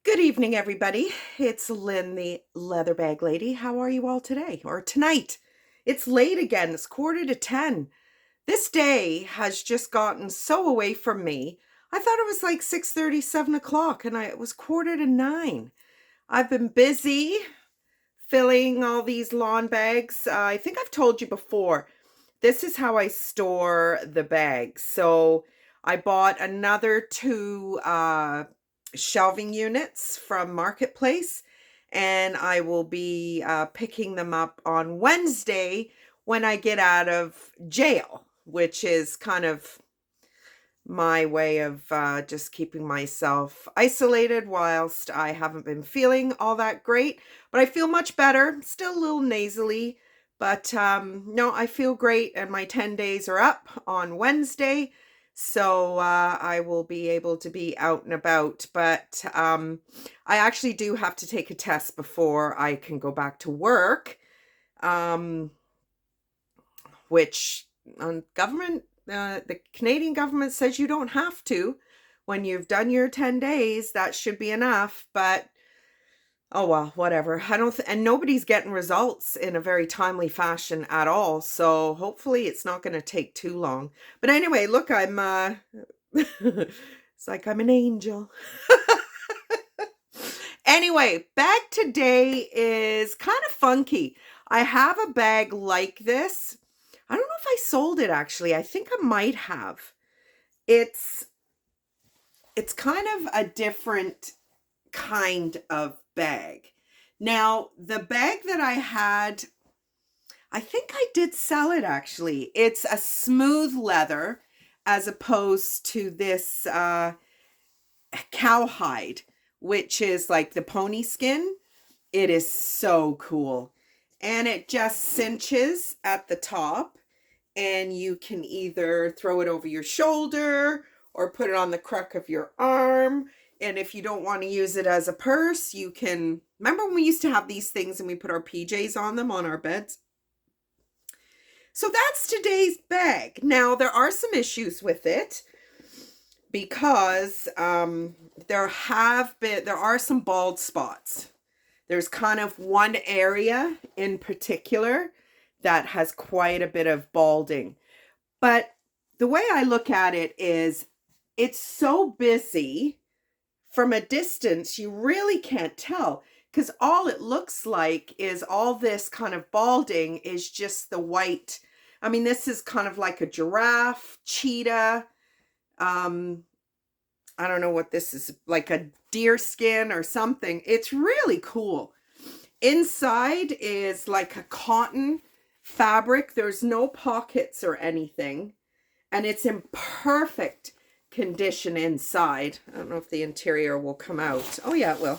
Good evening, everybody. It's Lynn, the leather bag lady. How are you all today or tonight? It's late again. It's 9:45. This day has just gotten so away from me. I thought it was like 6:30, 7 o'clock, and it was 9:45. I've been busy filling all these lawn bags. I think I've told you before. This is how I store the bags. So I bought another two shelving units from Marketplace, and I will be picking them up on Wednesday when I get out of jail, which is kind of my way of just keeping myself isolated whilst I haven't been feeling all that great. But I feel much better, still a little nasally, but no, I feel great, and my 10 days are up on Wednesday. So I will be able to be out and about, but I actually do have to take a test before I can go back to work, um, which government, the Canadian government says you don't have to. When you've done your 10 days, that should be enough, but oh well, whatever. I don't and nobody's getting results in a very timely fashion at all. So hopefully it's not going to take too long. But anyway, look, I'm it's like I'm an angel. Anyway, bag today is kind of funky. I have a bag like this. I don't know if I sold it actually. I think I might have. It's kind of a different kind of bag. Now, the bag that I had, I think I did sell it actually. It's a smooth leather as opposed to this cowhide, which is like the pony skin. It is so cool. And it just cinches at the top, and you can either throw it over your shoulder or put it on the crook of your arm. And if you don't want to use it as a purse, you can, remember when we used to have these things and we put our PJs on them on our beds? So that's today's bag. Now, there are some issues with it because there are some bald spots. There's kind of one area in particular that has quite a bit of balding. But the way I look at it is it's so busy. From a distance, you really can't tell because all it looks like is all this kind of balding is just the white. I mean, this is kind of like a giraffe, cheetah. I don't know what this is, like a deer skin or something. It's really cool. Inside is like a cotton fabric. There's no pockets or anything, and it's in perfect condition inside. I don't know if the interior will come out. Oh yeah, it will.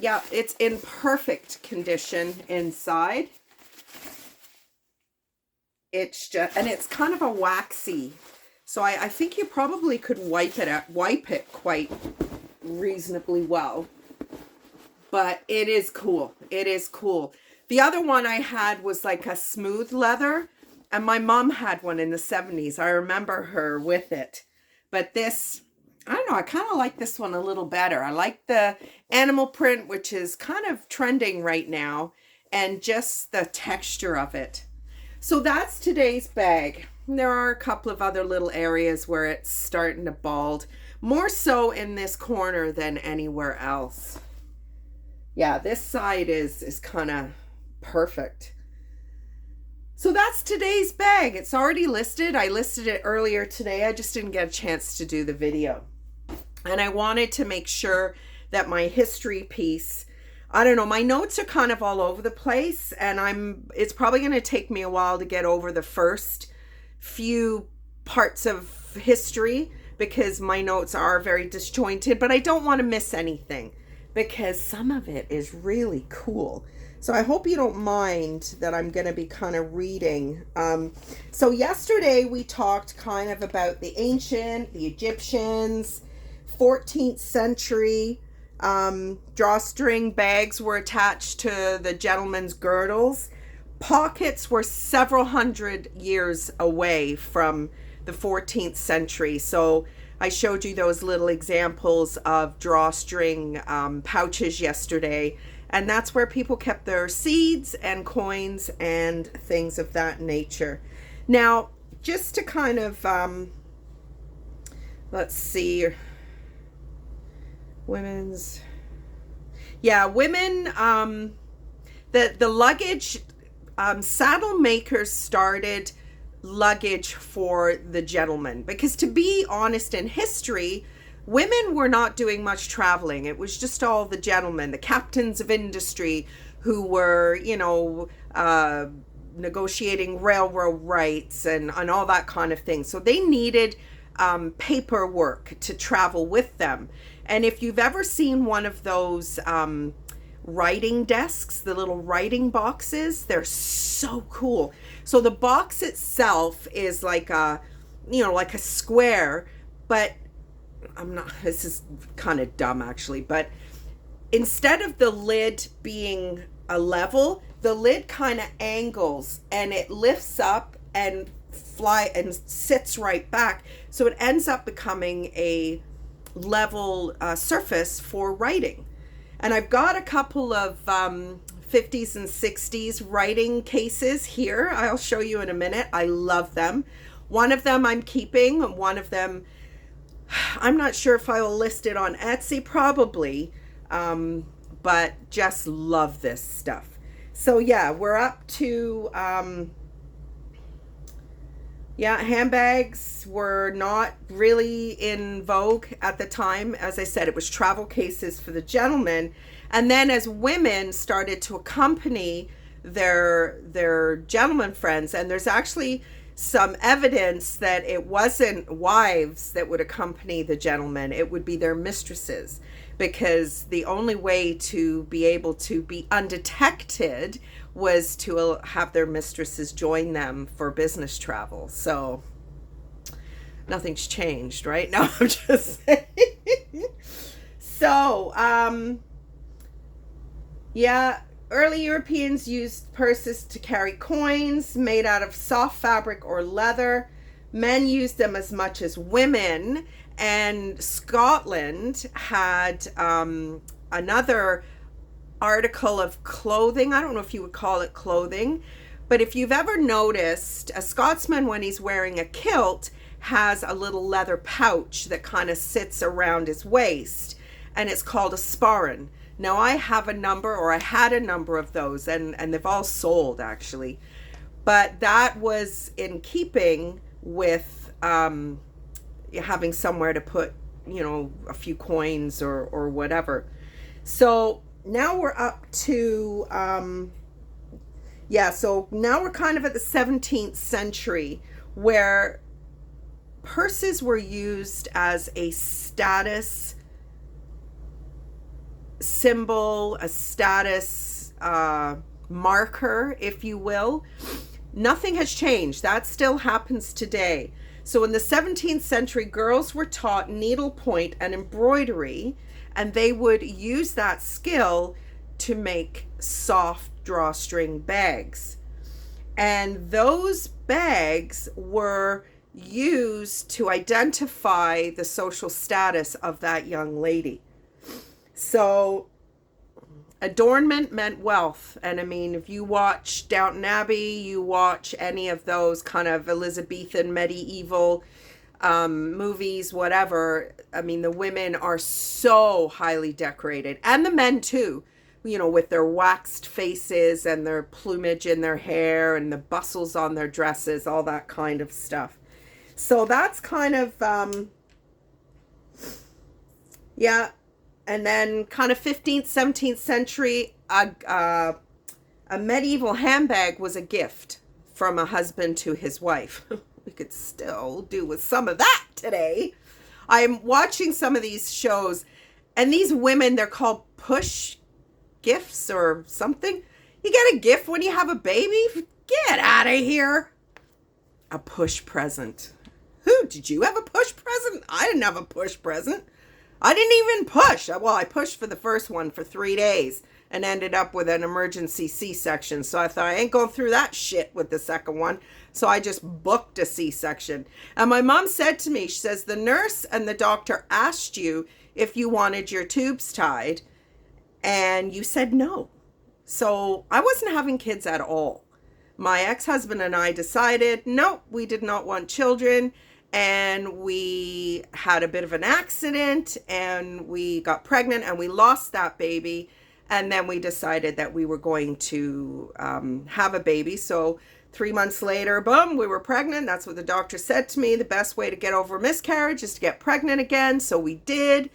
Yeah, it's in perfect condition inside. It's just, and it's kind of a waxy, so I think you probably could wipe it quite reasonably well. But it is cool. It is cool. The other one I had was like a smooth leather, and my mom had one in the 70s. I remember her with it. But this, I don't know, I kind of like this one a little better. I like the animal print, which is kind of trending right now, and just the texture of it. So that's today's bag. There are a couple of other little areas where it's starting to bald, more so in this corner than anywhere else. Yeah, this side is kind of perfect. So that's today's bag. It's already listed. I listed it earlier today. I just didn't get a chance to do the video. And I wanted to make sure that my history piece, I don't know, my notes are kind of all over the place, and it's probably going to take me a while to get over the first few parts of history because my notes are very disjointed, but I don't want to miss anything because some of it is really cool. So I hope you don't mind that I'm going to be kind of reading. So yesterday we talked kind of about the Egyptians, 14th century. Drawstring bags were attached to the gentlemen's girdles. Pockets were several hundred years away from the 14th century. So I showed you those little examples of drawstring pouches yesterday, and that's where people kept their seeds and coins and things of that nature. Now, just to kind of, let's see, women, the luggage, saddle makers started luggage for the gentleman, because to be honest, in history, women were not doing much traveling. It was just all the gentlemen, the captains of industry, who were, negotiating railroad rights and all that kind of thing. So they needed paperwork to travel with them. And if you've ever seen one of those writing desks, the little writing boxes, they're so cool. So the box itself is like a square, but this is kind of dumb actually, but instead of the lid being a level, the lid kind of angles and it lifts up and sits right back. So it ends up becoming a level surface for writing. And I've got a couple of 50s and 60s writing cases here. I'll show you in a minute. I love them. One of them I'm keeping. One of them, I'm not sure if I will list it on Etsy, probably. But just love this stuff. So yeah, we're up to, handbags were not really in vogue at the time. As I said, it was travel cases for the gentlemen. And then as women started to accompany their gentleman friends, and there's actually some evidence that it wasn't wives that would accompany the gentlemen, it would be their mistresses, because the only way to be able to be undetected was to have their mistresses join them for business travel. So nothing's changed, right? No, I'm just saying. So, early Europeans used purses to carry coins made out of soft fabric or leather. Men used them as much as women. And Scotland had another article of clothing. I don't know if you would call it clothing, but if you've ever noticed, a Scotsman, when he's wearing a kilt, has a little leather pouch that kind of sits around his waist, and it's called a sporran. Now I have a number, or I had a number of those, and they've all sold actually, but that was in keeping with having somewhere to put, a few coins or whatever. So now we're up to, so now we're kind of at the 17th century, where purses were used as a status symbol, a status marker, if you will. Nothing has changed. That still happens today. So in the 17th century, girls were taught needlepoint and embroidery, and they would use that skill to make soft drawstring bags. And those bags were used to identify the social status of that young lady. So adornment meant wealth. And I mean, if you watch Downton Abbey, you watch any of those kind of Elizabethan, medieval movies, whatever, I mean, the women are so highly decorated, and the men too, with their waxed faces and their plumage in their hair and the bustles on their dresses, all that kind of stuff. So that's kind of, and then kind of 15th, 17th century, a medieval handbag was a gift from a husband to his wife. We could still do with some of that today. I'm watching some of these shows, and these women, they're called push gifts or something. You get a gift when you have a baby? Get out of here. A push present. Did you have a push present? I didn't have a push present. I didn't even push. Well, I pushed for the first one for 3 days. and ended up with an emergency C-section. So I thought, I ain't going through that shit with the second one. So I just booked a C-section. And my mom said to me, she says, the nurse and the doctor asked you if you wanted your tubes tied, and you said no. So I wasn't having kids at all. My ex-husband and I decided, no, we did not want children. And we had a bit of an accident and we got pregnant and we lost that baby. And then we decided that we were going to have a baby. So 3 months later, boom, we were pregnant. That's what the doctor said to me. The best way to get over a miscarriage is to get pregnant again. So we did.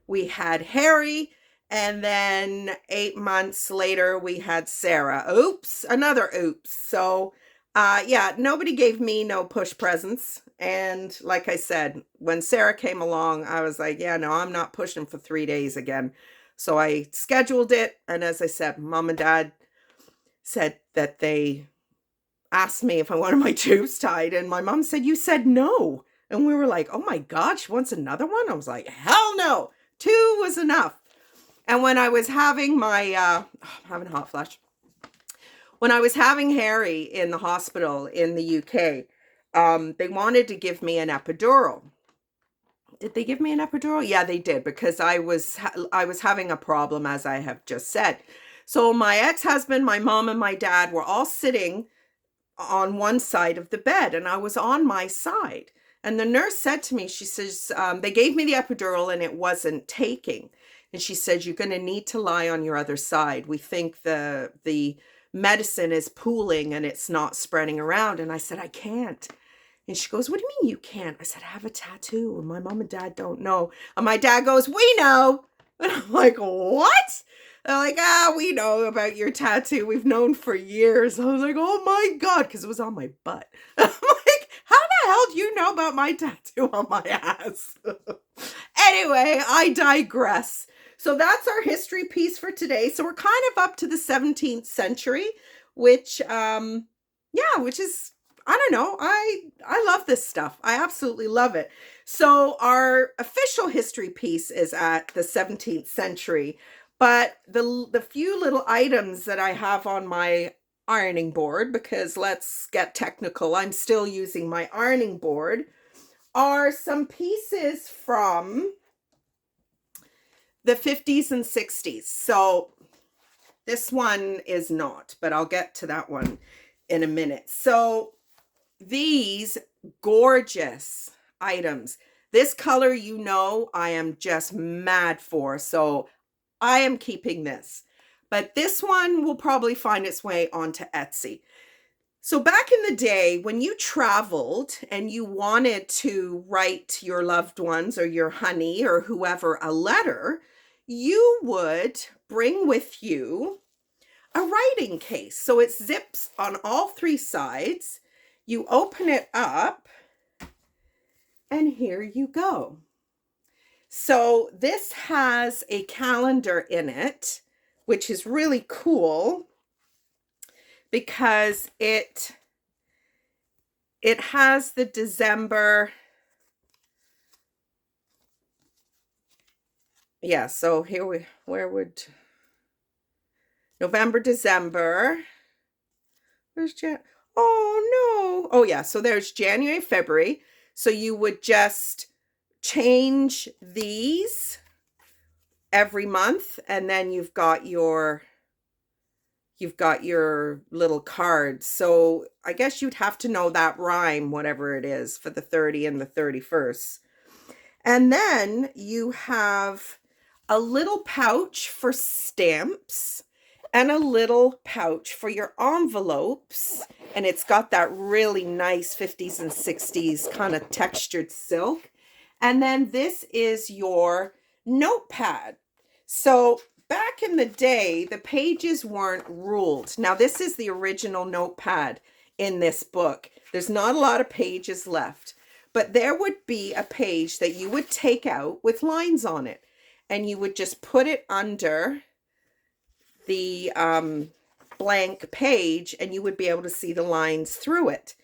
We had Harry. And then 8 months later, we had Sarah. Oops, another oops. So, yeah, nobody gave me no push presents. And like I said, when Sarah came along, I was like, yeah, no, I'm not pushing for 3 days again. So I scheduled it. And as I said, mom and dad said that they asked me if I wanted my tubes tied. And my mom said, you said no. And we were like, oh my God, she wants another one? I was like, hell no, 2 was enough. And when I was having my, I'm having a hot flash. When I was having Harry in the hospital in the UK, they wanted to give me an epidural. Did they give me an epidural? Yeah, they did, because I was having a problem, as I have just said. So my ex-husband, my mom, and my dad were all sitting on one side of the bed, and I was on my side. And the nurse said to me, she says, they gave me the epidural and it wasn't taking. And she said, you're going to need to lie on your other side. We think the medicine is pooling and it's not spreading around. And I said, I can't. And she goes, what do you mean you can't? I said, I have a tattoo and my mom and dad don't know. And my dad goes, we know. And I'm like, what? They're like, we know about your tattoo. We've known for years. I was like, oh my God, because it was on my butt. I'm like, how the hell do you know about my tattoo on my ass? Anyway, I digress. So that's our history piece for today. So we're kind of up to the 17th century, which, which is, I don't know. I love this stuff. I absolutely love it. So our official history piece is at the 17th century, but the few little items that I have on my ironing board, because let's get technical, I'm still using my ironing board, are some pieces from the 50s and 60s. So this one is not, but I'll get to that one in a minute. So these gorgeous items, this color, you know, I am just mad for. So I am keeping this, but this one will probably find its way onto Etsy. So back in the day, when you traveled and you wanted to write your loved ones or your honey or whoever a letter, you would bring with you a writing case. So it zips on all 3 sides. You open it up and here you go. So this has a calendar in it, which is really cool because it has the December. Yeah, so here where would November, December. Where's Oh no. Oh yeah, so there's January, February. So you would just change these every month, and then you've got your little cards. So I guess you'd have to know that rhyme, whatever it is, for the 30 and the 31st. And then you have a little pouch for stamps and a little pouch for your envelopes. And it's got that really nice 50s and 60s kind of textured silk. And then this is your notepad. So back in the day, the pages weren't ruled. Now, this is the original notepad in this book. There's not a lot of pages left, but there would be a page that you would take out with lines on it. And you would just put it under the blank page and you would be able to see the lines through it.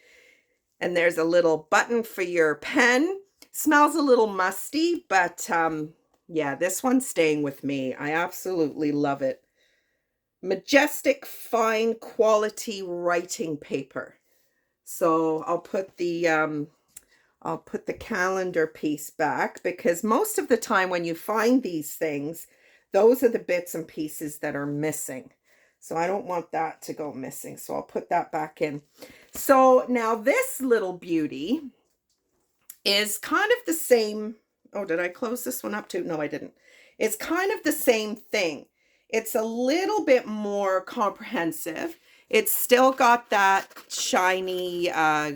And there's a little button for your pen. Smells a little musty, but yeah, this one's staying with me. I absolutely love it. Majestic fine quality writing paper. So I'll put the calendar piece back, because most of the time when you find these things, those are the bits and pieces that are missing. So I don't want that to go missing. So I'll put that back in. So now this little beauty is kind of the same. Oh, did I close this one up too? No, I didn't. It's kind of the same thing. It's a little bit more comprehensive. It's still got that shiny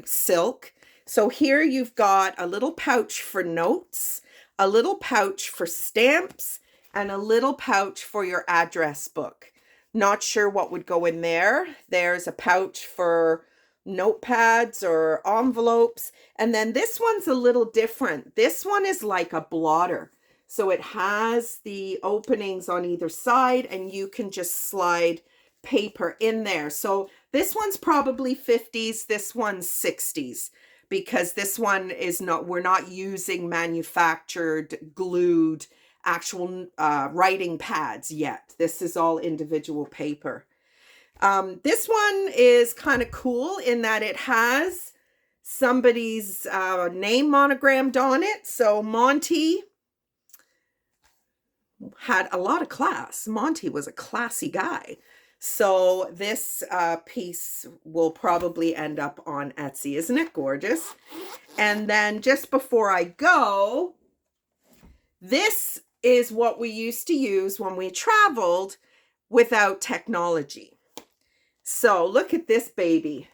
silk. So here you've got a little pouch for notes, a little pouch for stamps, and a little pouch for your address book. Not sure what would go in there. There's a pouch for notepads or envelopes. And then this one's a little different. This one is like a blotter. So it has the openings on either side, and you can just slide paper in there. So this one's probably 50s, this one's 60s, because this one is not, we're not using manufactured, glued, actual writing pads yet. This is all individual paper. This one is kind of cool in that it has somebody's name monogrammed on it. So Monty had a lot of class. Monty was a classy guy. So this piece will probably end up on Etsy. Isn't it gorgeous? And then just before I go, this is what we used to use when we traveled without technology. So look at this baby.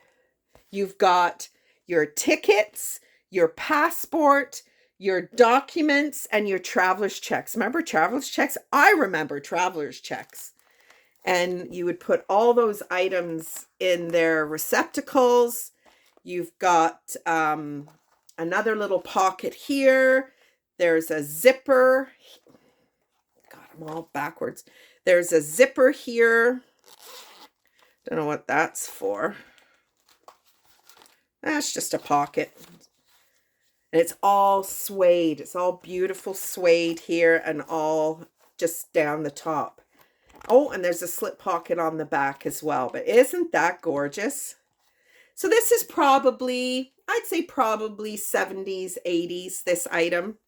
You've got your tickets, your passport, your documents, and your traveler's checks. Remember traveler's checks? I remember traveler's checks. And you would put all those items in their receptacles. You've got another little pocket here. There's a zipper. God, I'm all backwards. There's a zipper here. Don't know what that's for. That's just a pocket. And it's all suede. It's all beautiful suede here and all just down the top. Oh, and there's a slip pocket on the back as well. But isn't that gorgeous? So this is probably, I'd say probably 70s, 80s, this item.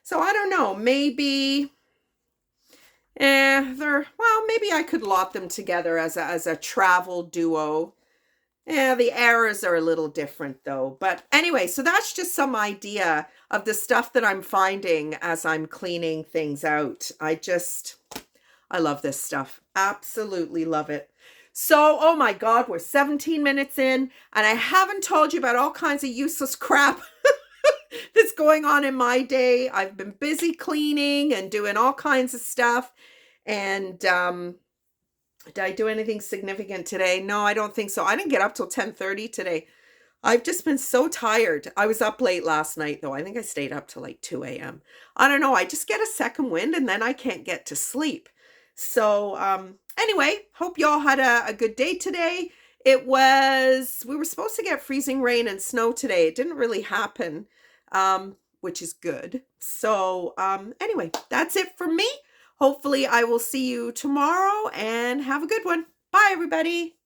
So I don't know, maybe, maybe I could lot them together as a travel duo. Yeah, the errors are a little different though. But anyway, so that's just some idea of the stuff that I'm finding as I'm cleaning things out. I love this stuff. Absolutely love it. So, oh my God, we're 17 minutes in and I haven't told you about all kinds of useless crap that's going on in my day. I've been busy cleaning and doing all kinds of stuff. And, did I do anything significant today? No, I don't think so. I didn't get up till 10:30 today. I've just been so tired. I was up late last night, though. I think I stayed up till like 2 a.m. I don't know. I just get a second wind and then I can't get to sleep. So anyway, hope y'all had a good day today. We were supposed to get freezing rain and snow today. It didn't really happen, which is good. So anyway, that's it for me. Hopefully I will see you tomorrow and have a good one. Bye, everybody.